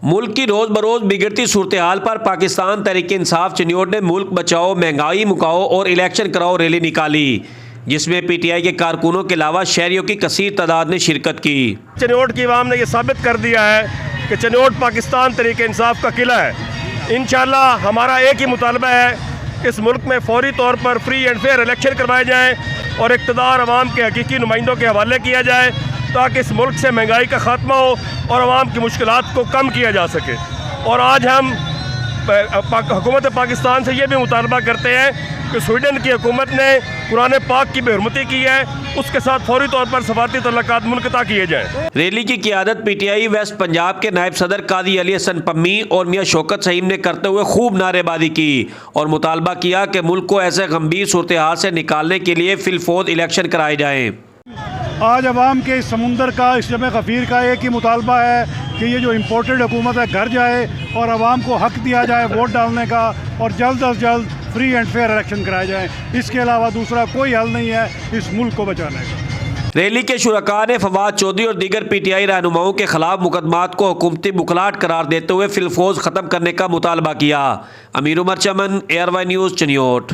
मुल्क की रोज़ बरोज़ बिगड़ती सूरत हाल पर पाकिस्तान तहरीक इंसाफ चनियोट ने मुल्क बचाओ, महंगाई मुकाओ और इलेक्शन कराओ रैली निकाली, जिसमें PTI के कारकुनों के अलावा शहरियों की कसीर तादाद ने शिरकत की। चनियोट की आवाम ने यह साबित कर दिया है कि चनियोट पाकिस्तान तहरीक इंसाफ का किला है। इंशाअल्लाह हमारा एक ही मुतालबा है, इस मुल्क में फौरी तौर पर फ्री एंड फेयर इलेक्शन करवाए जाएँ और इक़्तिदार अवाम के हकीकी नुमाइंदों के हवाले किया जाए, ताकि इस मुल्क से महंगाई का ख़ात्मा हो और अवाम की मुश्किलात को कम किया जा सके। और आज हम हुकूमत पाकिस्तान से ये भी मुतालबा करते हैं कि स्वीडन की हुकूमत ने कुरान पाक की बेहुरमती की है, उसके साथ फौरी तौर पर सफारती तल्लुकात मुनक़ता किए जाएँ। रैली की क़ियादत PTI वेस्ट पंजाब के नायब सदर कादी अली हसन पम्मी और मियाँ शौकत सईम ने करते हुए खूब नारेबाजी की और मुतालबा किया कि मुल्क को ऐसे गंभीर सूरत हाल से निकालने के लिए फिलफौज इलेक्शन कराए जाएँ। आज अवाम के इस समुंदर का, इस जमे गफ़ीर का एक ही मुतालबा है कि ये जो इम्पोर्टेड हुकूमत है घर जाए और अवाम को हक़ दिया जाए वोट डालने का और जल्द अज जल्द फ्री एंड फेयर इलेक्शन कराए जाएँ। इसके अलावा दूसरा कोई हल नहीं है इस मुल्क को बचाने का। रैली के शुरका ने फवाद चौधरी और दीगर PTI रहनुमाओं के खिलाफ मुकदमात को हुकूमती बुखलाहट करार देते हुए फिलफौज ख़त्म करने का मुतालबा किया। अमीर उमर चमन, ARY न्यूज़, चनियोट।